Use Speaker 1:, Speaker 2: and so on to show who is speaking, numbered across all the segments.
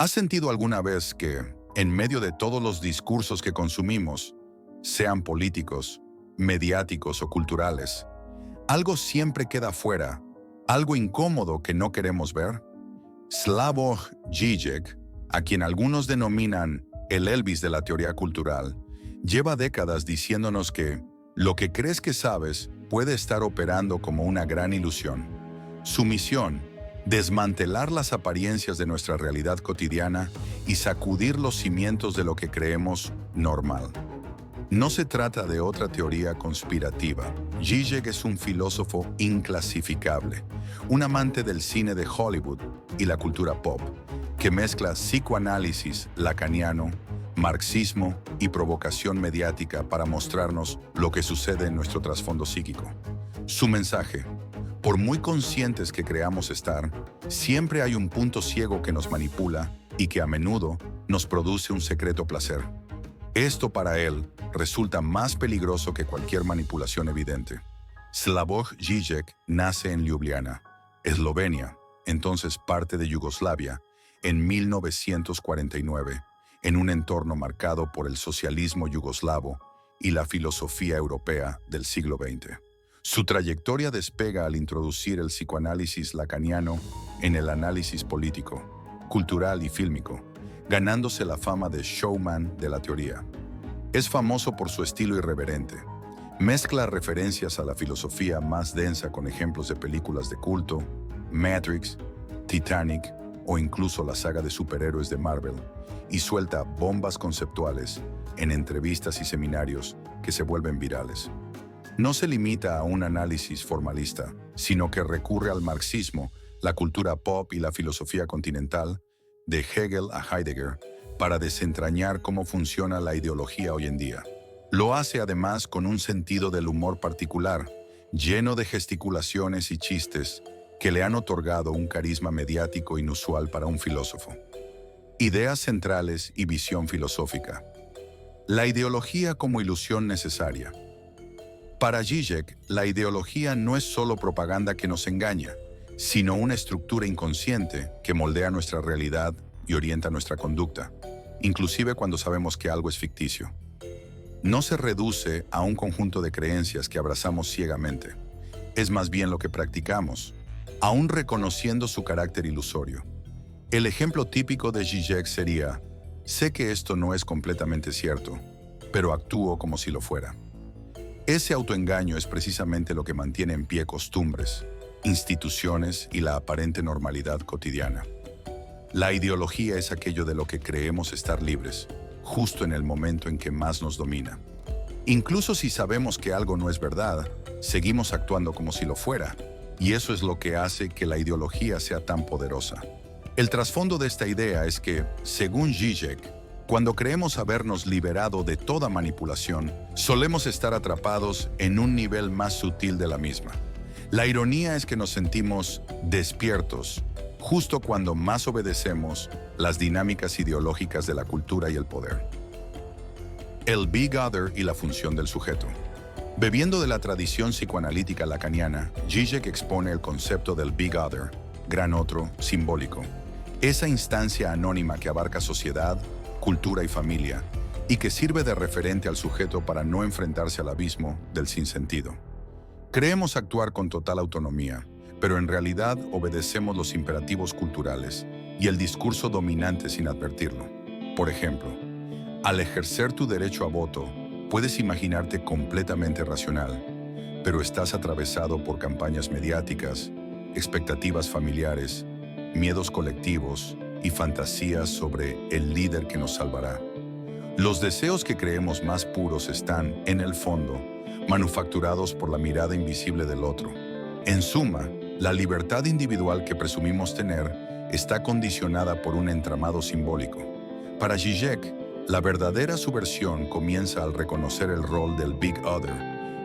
Speaker 1: ¿Has sentido alguna vez que, en medio de todos los discursos que consumimos, sean políticos, mediáticos o culturales, algo siempre queda fuera, algo incómodo que no queremos ver? Slavoj Žižek, a quien algunos denominan el Elvis de la teoría cultural, lleva décadas diciéndonos que lo que crees que sabes puede estar operando como una gran ilusión. Su misión: desmantelar las apariencias de nuestra realidad cotidiana y sacudir los cimientos de lo que creemos normal. No se trata de otra teoría conspirativa. Žižek es un filósofo inclasificable, un amante del cine de Hollywood y la cultura pop, que mezcla psicoanálisis lacaniano, marxismo y provocación mediática para mostrarnos lo que sucede en nuestro trasfondo psíquico. Su mensaje: por muy conscientes que creamos estar, siempre hay un punto ciego que nos manipula y que a menudo nos produce un secreto placer. Esto para él resulta más peligroso que cualquier manipulación evidente. Slavoj Žižek nace en Ljubljana, Eslovenia, entonces parte de Yugoslavia, en 1949, en un entorno marcado por el socialismo yugoslavo y la filosofía europea del siglo XX. Su trayectoria despega al introducir el psicoanálisis lacaniano en el análisis político, cultural y fílmico, ganándose la fama de showman de la teoría. Es famoso por su estilo irreverente. Mezcla referencias a la filosofía más densa con ejemplos de películas de culto, Matrix, Titanic o incluso la saga de superhéroes de Marvel, y suelta bombas conceptuales en entrevistas y seminarios que se vuelven virales. No se limita a un análisis formalista, sino que recurre al marxismo, la cultura pop y la filosofía continental, de Hegel a Heidegger, para desentrañar cómo funciona la ideología hoy en día. Lo hace además con un sentido del humor particular, lleno de gesticulaciones y chistes que le han otorgado un carisma mediático inusual para un filósofo. Ideas centrales y visión filosófica. La ideología como ilusión necesaria. Para Žižek, la ideología no es solo propaganda que nos engaña, sino una estructura inconsciente que moldea nuestra realidad y orienta nuestra conducta, inclusive cuando sabemos que algo es ficticio. No se reduce a un conjunto de creencias que abrazamos ciegamente. Es más bien lo que practicamos, aún reconociendo su carácter ilusorio. El ejemplo típico de Žižek sería: sé que esto no es completamente cierto, pero actúo como si lo fuera. Ese autoengaño es precisamente lo que mantiene en pie costumbres, instituciones y la aparente normalidad cotidiana. La ideología es aquello de lo que creemos estar libres, justo en el momento en que más nos domina. Incluso si sabemos que algo no es verdad, seguimos actuando como si lo fuera, y eso es lo que hace que la ideología sea tan poderosa. El trasfondo de esta idea es que, según Žižek, cuando creemos habernos liberado de toda manipulación, solemos estar atrapados en un nivel más sutil de la misma. La ironía es que nos sentimos despiertos justo cuando más obedecemos las dinámicas ideológicas de la cultura y el poder. El Big Other y la función del sujeto. Bebiendo de la tradición psicoanalítica lacaniana, Žižek expone el concepto del Big Other, gran otro, simbólico. Esa instancia anónima que abarca sociedad, cultura y familia, y que sirve de referente al sujeto para no enfrentarse al abismo del sinsentido. Creemos actuar con total autonomía, pero en realidad obedecemos los imperativos culturales y el discurso dominante sin advertirlo. Por ejemplo, al ejercer tu derecho a voto, puedes imaginarte completamente racional, pero estás atravesado por campañas mediáticas, expectativas familiares, miedos colectivos y fantasías sobre el líder que nos salvará. Los deseos que creemos más puros están, en el fondo, manufacturados por la mirada invisible del otro. En suma, la libertad individual que presumimos tener está condicionada por un entramado simbólico. Para Žižek, la verdadera subversión comienza al reconocer el rol del Big Other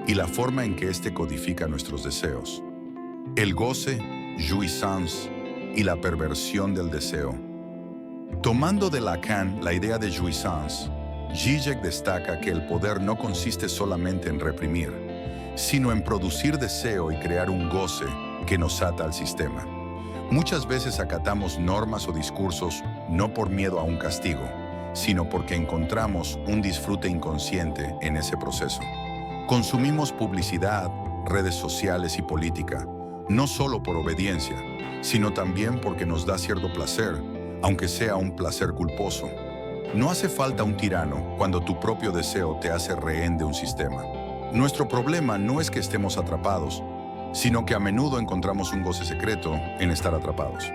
Speaker 1: y la forma en que éste codifica nuestros deseos. El goce, jouissance, y la perversión del deseo. Tomando de Lacan la idea de jouissance, Žižek destaca que el poder no consiste solamente en reprimir, sino en producir deseo y crear un goce que nos ata al sistema. Muchas veces acatamos normas o discursos no por miedo a un castigo, sino porque encontramos un disfrute inconsciente en ese proceso. Consumimos publicidad, redes sociales y política, no solo por obediencia, sino también porque nos da cierto placer, aunque sea un placer culposo. No hace falta un tirano cuando tu propio deseo te hace rehén de un sistema. Nuestro problema no es que estemos atrapados, sino que a menudo encontramos un goce secreto en estar atrapados.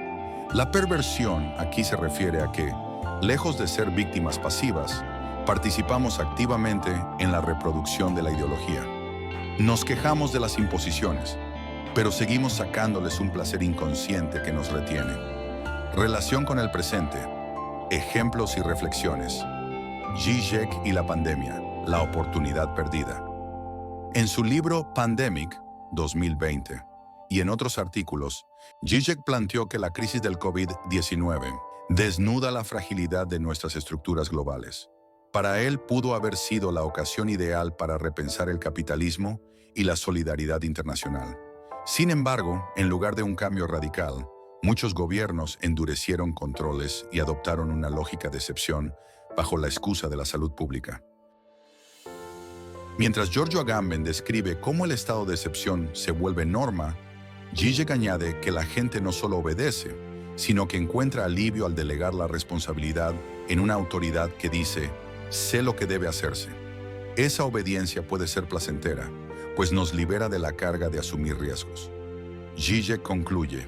Speaker 1: La perversión aquí se refiere a que, lejos de ser víctimas pasivas, participamos activamente en la reproducción de la ideología. Nos quejamos de las imposiciones, pero seguimos sacándoles un placer inconsciente que nos retiene. Relación con el presente. Ejemplos y reflexiones. Zizek y la pandemia, la oportunidad perdida. En su libro Pandemic, 2020, y en otros artículos, Zizek planteó que la crisis del COVID-19 desnuda la fragilidad de nuestras estructuras globales. Para él pudo haber sido la ocasión ideal para repensar el capitalismo y la solidaridad internacional. Sin embargo, en lugar de un cambio radical, muchos gobiernos endurecieron controles y adoptaron una lógica de excepción bajo la excusa de la salud pública. Mientras Giorgio Agamben describe cómo el estado de excepción se vuelve norma, Zizek añade que la gente no solo obedece, sino que encuentra alivio al delegar la responsabilidad en una autoridad que dice, sé lo que debe hacerse. Esa obediencia puede ser placentera, pues nos libera de la carga de asumir riesgos. Zizek concluye,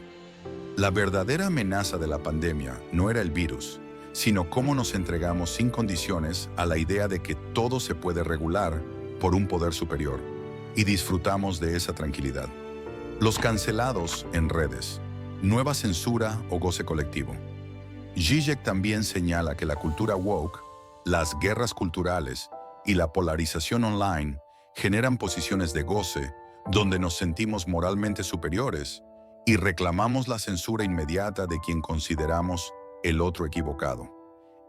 Speaker 1: la verdadera amenaza de la pandemia no era el virus, sino cómo nos entregamos sin condiciones a la idea de que todo se puede regular por un poder superior, y disfrutamos de esa tranquilidad. Los cancelados en redes, nueva censura o goce colectivo. Zizek también señala que la cultura woke, las guerras culturales y la polarización online generan posiciones de goce donde nos sentimos moralmente superiores y reclamamos la censura inmediata de quien consideramos el otro equivocado.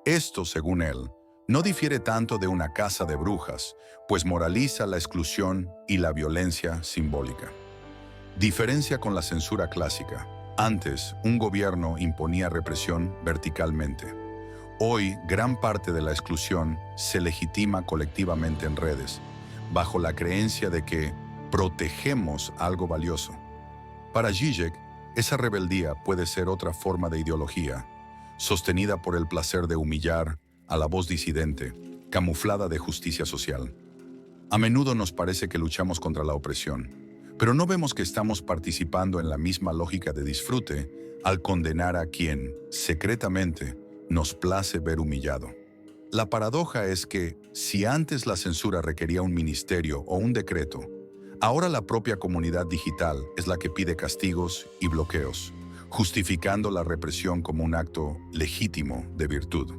Speaker 1: Esto, según él, no difiere tanto de una caza de brujas, pues moraliza la exclusión y la violencia simbólica. Diferencia con la censura clásica. Antes, un gobierno imponía represión verticalmente. Hoy, gran parte de la exclusión se legitima colectivamente en redes, bajo la creencia de que protegemos algo valioso. Para Zizek, esa rebeldía puede ser otra forma de ideología, sostenida por el placer de humillar a la voz disidente, camuflada de justicia social. A menudo nos parece que luchamos contra la opresión, pero no vemos que estamos participando en la misma lógica de disfrute al condenar a quien, secretamente, nos place ver humillado. La paradoja es que, si antes la censura requería un ministerio o un decreto, ahora la propia comunidad digital es la que pide castigos y bloqueos, justificando la represión como un acto legítimo de virtud.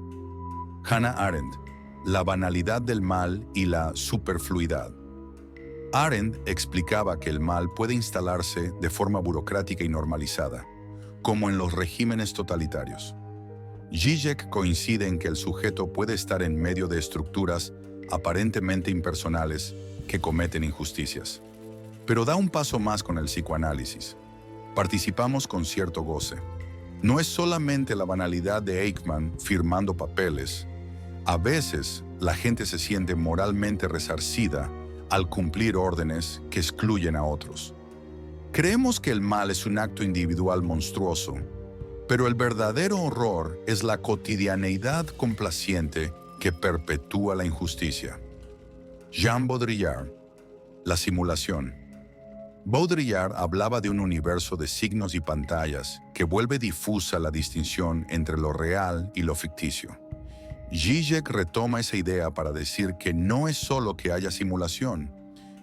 Speaker 1: Hannah Arendt, la banalidad del mal y la superfluidad. Arendt explicaba que el mal puede instalarse de forma burocrática y normalizada, como en los regímenes totalitarios. Zizek coincide en que el sujeto puede estar en medio de estructuras aparentemente impersonales que cometen injusticias. Pero da un paso más con el psicoanálisis. Participamos con cierto goce. No es solamente la banalidad de Eichmann firmando papeles. A veces, la gente se siente moralmente resarcida al cumplir órdenes que excluyen a otros. Creemos que el mal es un acto individual monstruoso, pero el verdadero horror es la cotidianeidad complaciente que perpetúa la injusticia. Jean Baudrillard, la simulación. Baudrillard hablaba de un universo de signos y pantallas que vuelve difusa la distinción entre lo real y lo ficticio. Zizek retoma esa idea para decir que no es solo que haya simulación,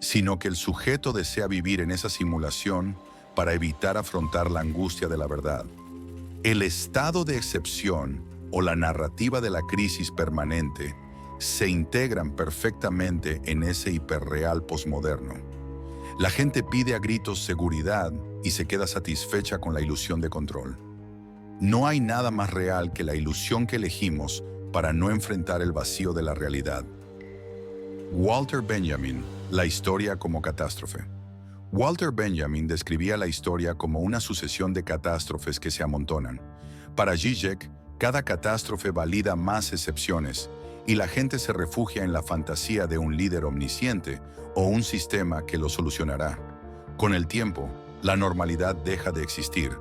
Speaker 1: sino que el sujeto desea vivir en esa simulación para evitar afrontar la angustia de la verdad. El estado de excepción o la narrativa de la crisis permanente se integran perfectamente en ese hiperreal posmoderno. La gente pide a gritos seguridad y se queda satisfecha con la ilusión de control. No hay nada más real que la ilusión que elegimos para no enfrentar el vacío de la realidad. Walter Benjamin, la historia como catástrofe. Walter Benjamin describía la historia como una sucesión de catástrofes que se amontonan. Para Zizek, cada catástrofe valida más excepciones y la gente se refugia en la fantasía de un líder omnisciente o un sistema que lo solucionará. Con el tiempo, la normalidad deja de existir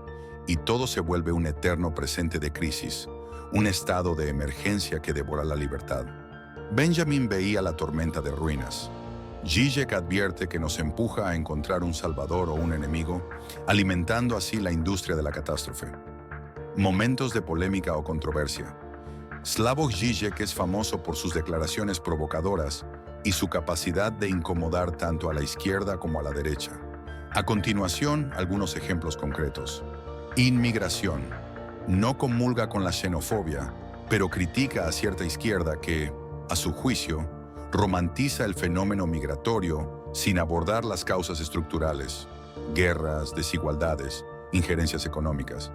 Speaker 1: y todo se vuelve un eterno presente de crisis, un estado de emergencia que devora la libertad. Benjamin veía la tormenta de ruinas. Zizek advierte que nos empuja a encontrar un salvador o un enemigo, alimentando así la industria de la catástrofe. Momentos de polémica o controversia. Slavoj Žižek es famoso por sus declaraciones provocadoras y su capacidad de incomodar tanto a la izquierda como a la derecha. A continuación, algunos ejemplos concretos. Inmigración. No comulga con la xenofobia, pero critica a cierta izquierda que, a su juicio, romantiza el fenómeno migratorio sin abordar las causas estructurales, guerras, desigualdades, injerencias económicas.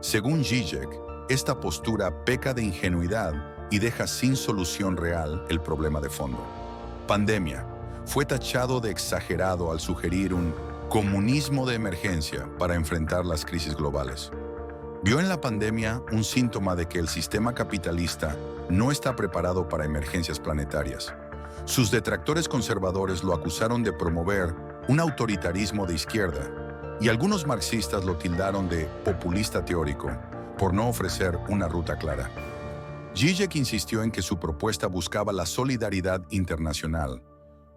Speaker 1: Según Žižek, esta postura peca de ingenuidad y deja sin solución real el problema de fondo. Pandemia. Fue tachado de exagerado al sugerir un comunismo de emergencia para enfrentar las crisis globales. Vio en la pandemia un síntoma de que el sistema capitalista no está preparado para emergencias planetarias. Sus detractores conservadores lo acusaron de promover un autoritarismo de izquierda y algunos marxistas lo tildaron de populista teórico por no ofrecer una ruta clara. Žižek insistió en que su propuesta buscaba la solidaridad internacional,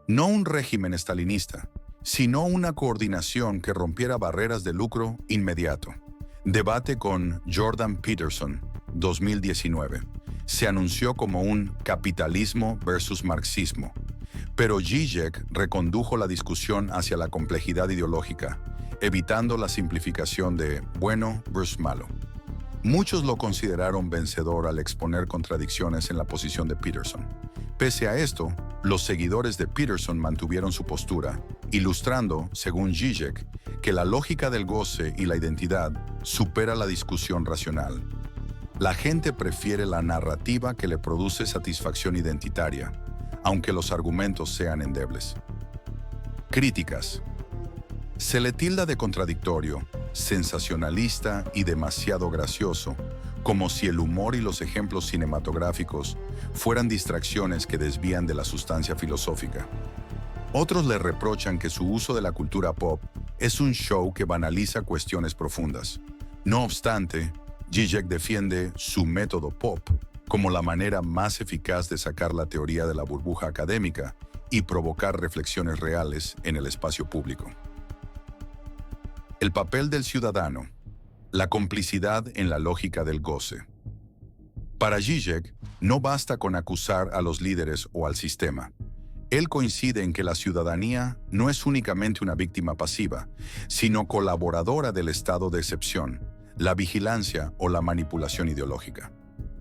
Speaker 1: no un régimen estalinista, sino una coordinación que rompiera barreras de lucro inmediato. Debate con Jordan Peterson, 2019. Se anunció como un capitalismo versus marxismo, pero Žižek recondujo la discusión hacia la complejidad ideológica, evitando la simplificación de bueno versus malo. Muchos lo consideraron vencedor al exponer contradicciones en la posición de Peterson. Pese a esto, los seguidores de Peterson mantuvieron su postura, ilustrando, según Žižek, que la lógica del goce y la identidad supera la discusión racional. La gente prefiere la narrativa que le produce satisfacción identitaria, aunque los argumentos sean endebles. Críticas. Se le tilda de contradictorio, sensacionalista y demasiado gracioso, como si el humor y los ejemplos cinematográficos fueran distracciones que desvían de la sustancia filosófica. Otros le reprochan que su uso de la cultura pop es un show que banaliza cuestiones profundas. No obstante, Žižek defiende su método pop como la manera más eficaz de sacar la teoría de la burbuja académica y provocar reflexiones reales en el espacio público. El papel del ciudadano. La complicidad en la lógica del goce. Para Žižek, no basta con acusar a los líderes o al sistema. Él coincide en que la ciudadanía no es únicamente una víctima pasiva, sino colaboradora del estado de excepción, la vigilancia o la manipulación ideológica.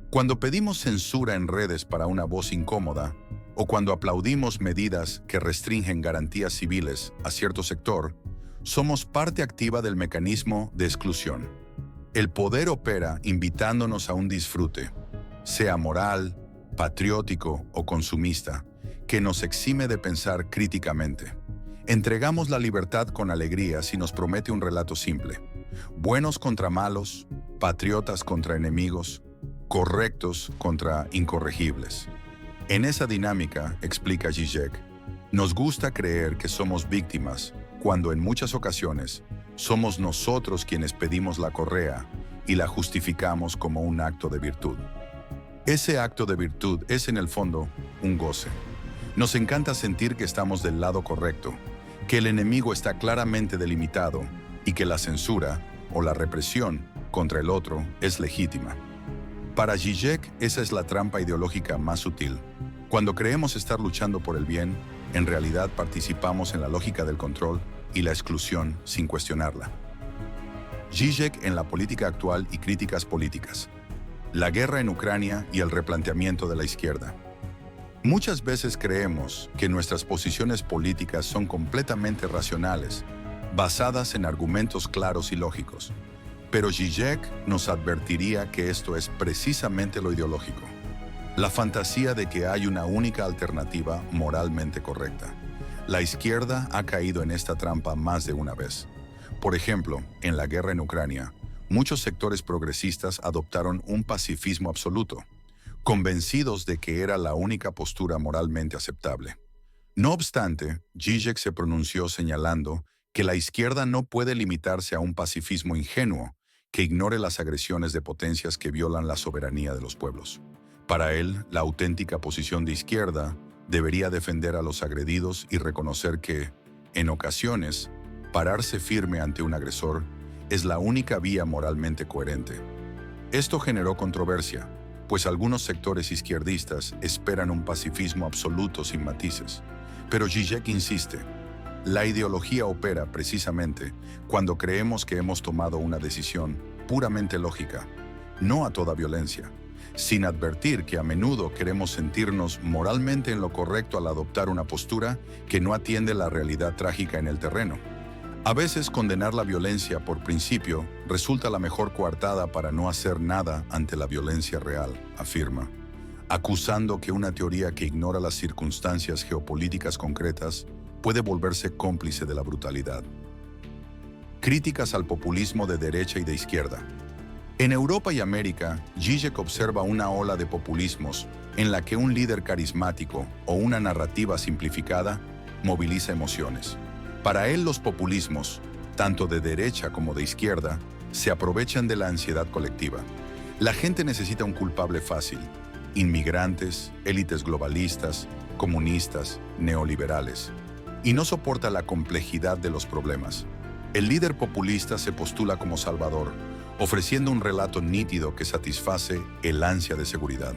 Speaker 1: Cuando pedimos censura en redes para una voz incómoda, o cuando aplaudimos medidas que restringen garantías civiles a cierto sector, somos parte activa del mecanismo de exclusión. El poder opera invitándonos a un disfrute, sea moral, patriótico o consumista, que nos exime de pensar críticamente. Entregamos la libertad con alegría si nos promete un relato simple. Buenos contra malos, patriotas contra enemigos, correctos contra incorregibles. En esa dinámica, explica Žižek, nos gusta creer que somos víctimas, cuando en muchas ocasiones somos nosotros quienes pedimos la correa y la justificamos como un acto de virtud. Ese acto de virtud es en el fondo un goce. Nos encanta sentir que estamos del lado correcto, que el enemigo está claramente delimitado y que la censura o la represión contra el otro es legítima. Para Žižek, esa es la trampa ideológica más sutil. Cuando creemos estar luchando por el bien, en realidad participamos en la lógica del control y la exclusión sin cuestionarla. Žižek en la política actual y críticas políticas. La guerra en Ucrania y el replanteamiento de la izquierda. Muchas veces creemos que nuestras posiciones políticas son completamente racionales, basadas en argumentos claros y lógicos. Pero Žižek nos advertiría que esto es precisamente lo ideológico. La fantasía de que hay una única alternativa moralmente correcta. La izquierda ha caído en esta trampa más de una vez. Por ejemplo, en la guerra en Ucrania, muchos sectores progresistas adoptaron un pacifismo absoluto, convencidos de que era la única postura moralmente aceptable. No obstante, Zizek se pronunció señalando que la izquierda no puede limitarse a un pacifismo ingenuo que ignore las agresiones de potencias que violan la soberanía de los pueblos. Para él, la auténtica posición de izquierda debería defender a los agredidos y reconocer que, en ocasiones, pararse firme ante un agresor es la única vía moralmente coherente. Esto generó controversia, pues algunos sectores izquierdistas esperan un pacifismo absoluto sin matices. Pero Zizek insiste, la ideología opera precisamente cuando creemos que hemos tomado una decisión puramente lógica, no a toda violencia, sin advertir que a menudo queremos sentirnos moralmente en lo correcto al adoptar una postura que no atiende la realidad trágica en el terreno. A veces condenar la violencia por principio resulta la mejor coartada para no hacer nada ante la violencia real, afirma, acusando que una teoría que ignora las circunstancias geopolíticas concretas puede volverse cómplice de la brutalidad. Críticas al populismo de derecha y de izquierda. En Europa y América, Zizek observa una ola de populismos en la que un líder carismático o una narrativa simplificada moviliza emociones. Para él, los populismos, tanto de derecha como de izquierda, se aprovechan de la ansiedad colectiva. La gente necesita un culpable fácil: inmigrantes, élites globalistas, comunistas, neoliberales, y no soporta la complejidad de los problemas. El líder populista se postula como salvador, ofreciendo un relato nítido que satisface el ansia de seguridad.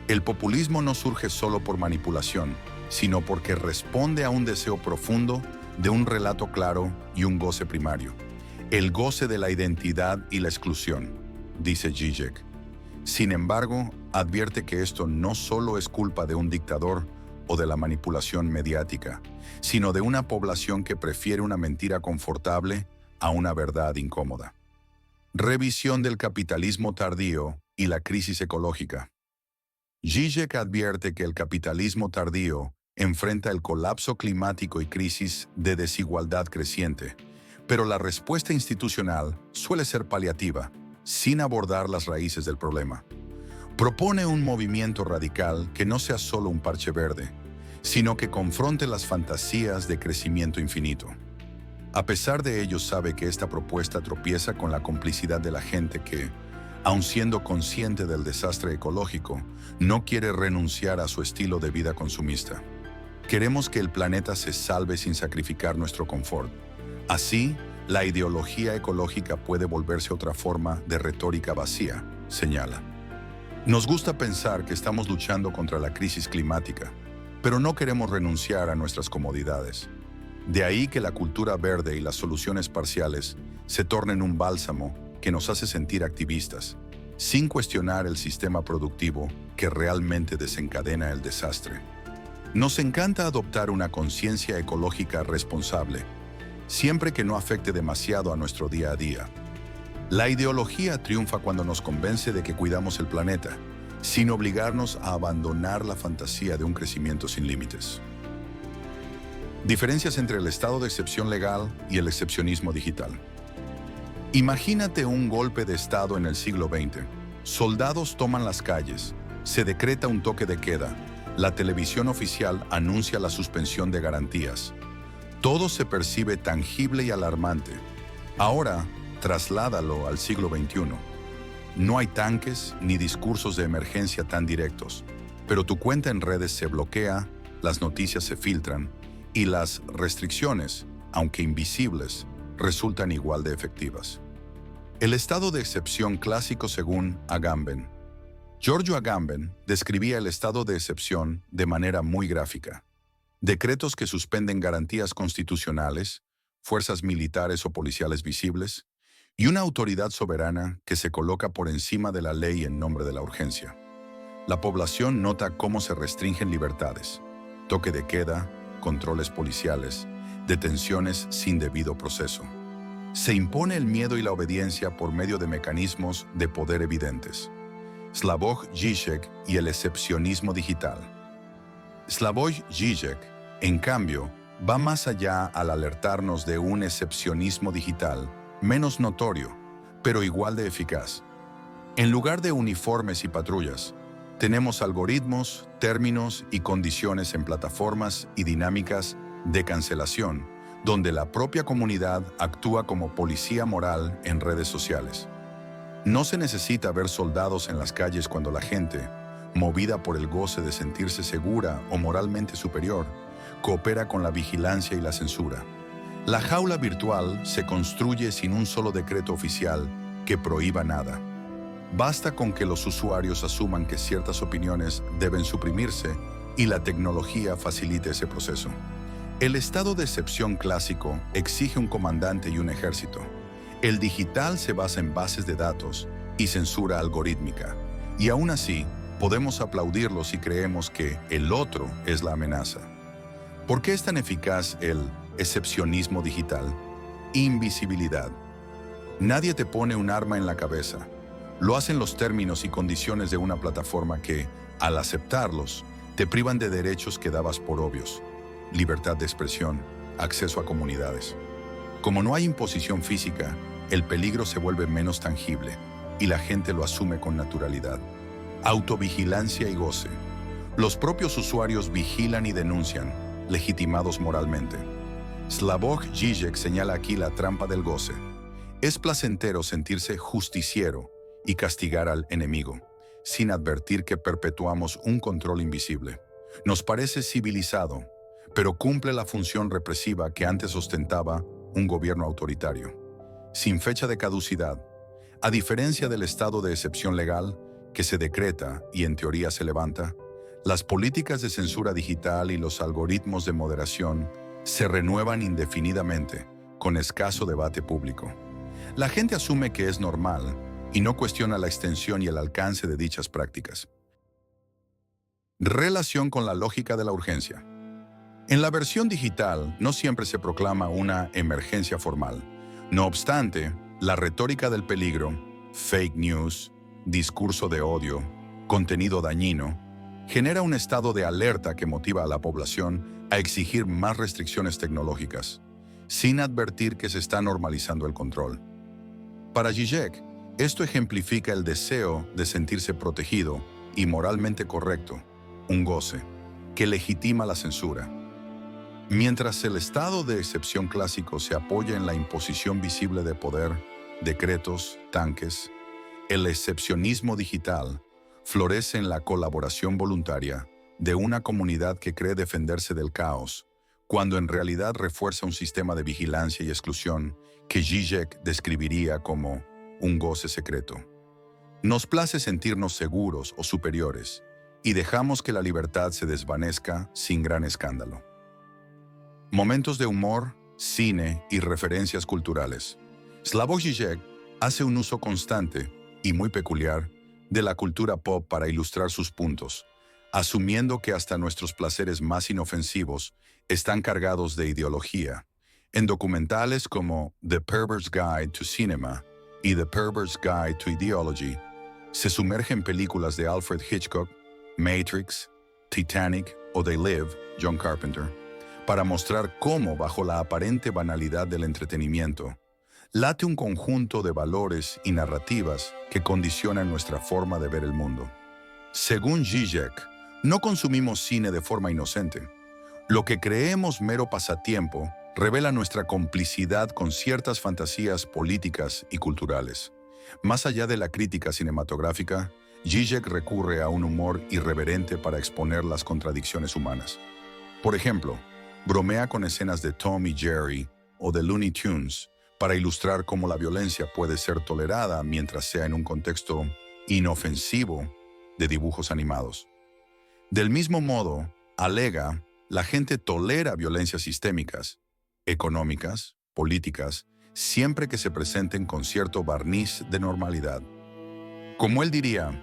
Speaker 1: El populismo no surge solo por manipulación, sino porque responde a un deseo profundo de un relato claro y un goce primario. El goce de la identidad y la exclusión, dice Zizek. Sin embargo, advierte que esto no solo es culpa de un dictador o de la manipulación mediática, sino de una población que prefiere una mentira confortable a una verdad incómoda. Revisión del capitalismo tardío y la crisis ecológica. Zizek advierte que el capitalismo tardío enfrenta el colapso climático y crisis de desigualdad creciente, pero la respuesta institucional suele ser paliativa, sin abordar las raíces del problema. Propone un movimiento radical que no sea solo un parche verde, sino que confronte las fantasías de crecimiento infinito. A pesar de ello, sabe que esta propuesta tropieza con la complicidad de la gente que, aun siendo consciente del desastre ecológico, no quiere renunciar a su estilo de vida consumista. Queremos que el planeta se salve sin sacrificar nuestro confort. Así, la ideología ecológica puede volverse otra forma de retórica vacía, señala. Nos gusta pensar que estamos luchando contra la crisis climática, pero no queremos renunciar a nuestras comodidades. De ahí que la cultura verde y las soluciones parciales se tornen un bálsamo que nos hace sentir activistas, sin cuestionar el sistema productivo que realmente desencadena el desastre. Nos encanta adoptar una conciencia ecológica responsable, siempre que no afecte demasiado a nuestro día a día. La ideología triunfa cuando nos convence de que cuidamos el planeta, sin obligarnos a abandonar la fantasía de un crecimiento sin límites. Diferencias entre el estado de excepción legal y el excepcionismo digital. Imagínate un golpe de estado en el siglo XX. Soldados toman las calles, se decreta un toque de queda, la televisión oficial anuncia la suspensión de garantías. Todo se percibe tangible y alarmante. Ahora, trasládalo al siglo XXI. No hay tanques ni discursos de emergencia tan directos, pero tu cuenta en redes se bloquea, las noticias se filtran y las restricciones, aunque invisibles, resultan igual de efectivas. El estado de excepción clásico según Agamben. Giorgio Agamben describía el estado de excepción de manera muy gráfica. Decretos que suspenden garantías constitucionales, fuerzas militares o policiales visibles, y una autoridad soberana que se coloca por encima de la ley en nombre de la urgencia. La población nota cómo se restringen libertades, toque de queda, controles policiales, detenciones sin debido proceso. Se impone el miedo y la obediencia por medio de mecanismos de poder evidentes. Slavoj Žižek y el excepcionismo digital. Slavoj Žižek, en cambio, va más allá al alertarnos de un excepcionismo digital menos notorio, pero igual de eficaz. En lugar de uniformes y patrullas, tenemos algoritmos, términos y condiciones en plataformas y dinámicas de cancelación, donde la propia comunidad actúa como policía moral en redes sociales. No se necesita ver soldados en las calles cuando la gente, movida por el goce de sentirse segura o moralmente superior, coopera con la vigilancia y la censura. La jaula virtual se construye sin un solo decreto oficial que prohíba nada. Basta con que los usuarios asuman que ciertas opiniones deben suprimirse y la tecnología facilite ese proceso. El estado de excepción clásico exige un comandante y un ejército. El digital se basa en bases de datos y censura algorítmica. Y aún así, podemos aplaudirlo si creemos que el otro es la amenaza. ¿Por qué es tan eficaz el excepcionismo digital? Invisibilidad. Nadie te pone un arma en la cabeza. Lo hacen los términos y condiciones de una plataforma que, al aceptarlos, te privan de derechos que dabas por obvios. Libertad de expresión, acceso a comunidades. Como no hay imposición física, el peligro se vuelve menos tangible y la gente lo asume con naturalidad. Autovigilancia y goce. Los propios usuarios vigilan y denuncian, legitimados moralmente. Slavoj Žižek señala aquí la trampa del goce. Es placentero sentirse justiciero y castigar al enemigo, sin advertir que perpetuamos un control invisible. Nos parece civilizado, pero cumple la función represiva que antes ostentaba un gobierno autoritario. Sin fecha de caducidad, a diferencia del estado de excepción legal, que se decreta y en teoría se levanta, las políticas de censura digital y los algoritmos de moderación se renuevan indefinidamente, con escaso debate público. La gente asume que es normal y no cuestiona la extensión y el alcance de dichas prácticas. Relación con la lógica de la urgencia. En la versión digital no siempre se proclama una emergencia formal. No obstante, la retórica del peligro, fake news, discurso de odio, contenido dañino, genera un estado de alerta que motiva a la población a exigir más restricciones tecnológicas, sin advertir que se está normalizando el control. Para Žižek, esto ejemplifica el deseo de sentirse protegido y moralmente correcto, un goce, que legitima la censura. Mientras el estado de excepción clásico se apoya en la imposición visible de poder, decretos, tanques, el excepcionismo digital florece en la colaboración voluntaria de una comunidad que cree defenderse del caos, cuando en realidad refuerza un sistema de vigilancia y exclusión que Žižek describiría como un goce secreto. Nos place sentirnos seguros o superiores y dejamos que la libertad se desvanezca sin gran escándalo. Momentos de humor, cine y referencias culturales. Slavoj Žižek hace un uso constante y muy peculiar de la cultura pop para ilustrar sus puntos, asumiendo que hasta nuestros placeres más inofensivos están cargados de ideología. En documentales como The Pervert's Guide to Cinema y The Pervert's Guide to Ideology, se sumerge en películas de Alfred Hitchcock, Matrix, Titanic o They Live, John Carpenter, para mostrar cómo, bajo la aparente banalidad del entretenimiento, late un conjunto de valores y narrativas que condicionan nuestra forma de ver el mundo. Según Žižek, no consumimos cine de forma inocente. Lo que creemos mero pasatiempo revela nuestra complicidad con ciertas fantasías políticas y culturales. Más allá de la crítica cinematográfica, Žižek recurre a un humor irreverente para exponer las contradicciones humanas. Por ejemplo, bromea con escenas de Tom y Jerry o de Looney Tunes para ilustrar cómo la violencia puede ser tolerada mientras sea en un contexto inofensivo de dibujos animados. Del mismo modo, alega, la gente tolera violencias sistémicas, económicas, políticas, siempre que se presenten con cierto barniz de normalidad. Como él diría,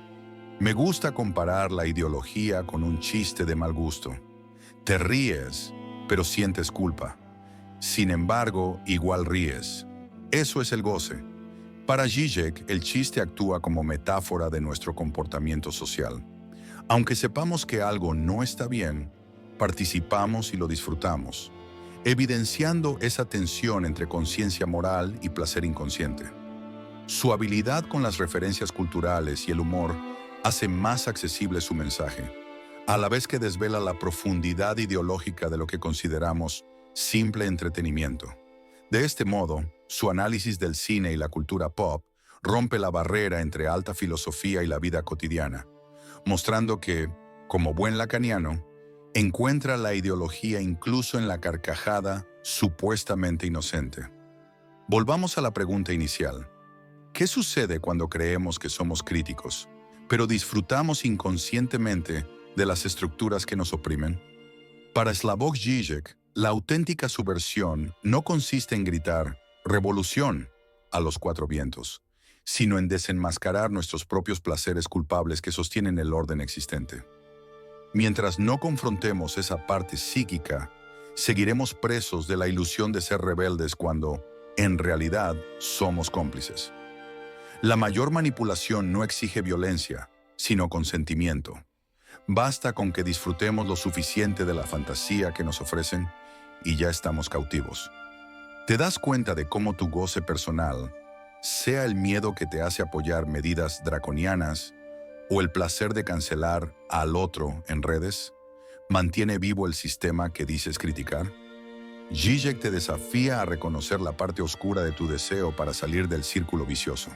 Speaker 1: me gusta comparar la ideología con un chiste de mal gusto. Te ríes, pero sientes culpa. Sin embargo, igual ríes. Eso es el goce. Para Žižek, el chiste actúa como metáfora de nuestro comportamiento social. Aunque sepamos que algo no está bien, participamos y lo disfrutamos. evidenciando esa tensión entre conciencia moral y placer inconsciente. Su habilidad con las referencias culturales y el humor hace más accesible su mensaje, a la vez que desvela la profundidad ideológica de lo que consideramos simple entretenimiento. De este modo, su análisis del cine y la cultura pop rompe la barrera entre alta filosofía y la vida cotidiana, mostrando que, como buen lacaniano, encuentra la ideología incluso en la carcajada supuestamente inocente. Volvamos a la pregunta inicial. ¿Qué sucede cuando creemos que somos críticos, pero disfrutamos inconscientemente de las estructuras que nos oprimen? Para Slavoj Žižek, la auténtica subversión no consiste en gritar «revolución» a los cuatro vientos, sino en desenmascarar nuestros propios placeres culpables que sostienen el orden existente. Mientras no confrontemos esa parte psíquica, seguiremos presos de la ilusión de ser rebeldes cuando, en realidad, somos cómplices. La mayor manipulación no exige violencia, sino consentimiento. Basta con que disfrutemos lo suficiente de la fantasía que nos ofrecen y ya estamos cautivos. ¿Te das cuenta de cómo tu goce personal, sea el miedo que te hace apoyar medidas draconianas o el placer de cancelar al otro en redes, mantiene vivo el sistema que dices criticar? Žižek te desafía a reconocer la parte oscura de tu deseo para salir del círculo vicioso.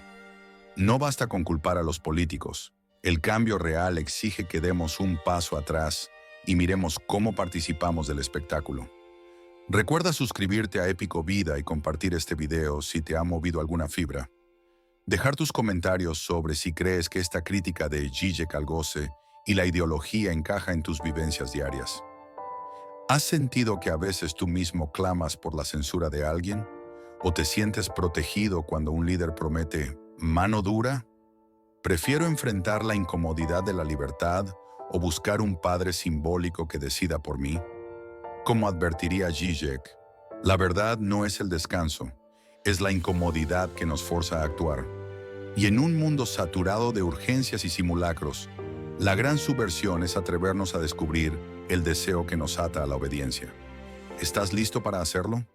Speaker 1: No basta con culpar a los políticos. El cambio real exige que demos un paso atrás y miremos cómo participamos del espectáculo. Recuerda suscribirte a Épico Vida y compartir este video si te ha movido alguna fibra. Dejar tus comentarios sobre si crees que esta crítica de Žižek al goce y la ideología encaja en tus vivencias diarias. ¿Has sentido que a veces tú mismo clamas por la censura de alguien? ¿O te sientes protegido cuando un líder promete mano dura? Prefiero enfrentar la incomodidad de la libertad o buscar un padre simbólico que decida por mí. Como advertiría Žižek, la verdad no es el descanso, es la incomodidad que nos forza a actuar. Y en un mundo saturado de urgencias y simulacros, la gran subversión es atrevernos a descubrir el deseo que nos ata a la obediencia. ¿Estás listo para hacerlo?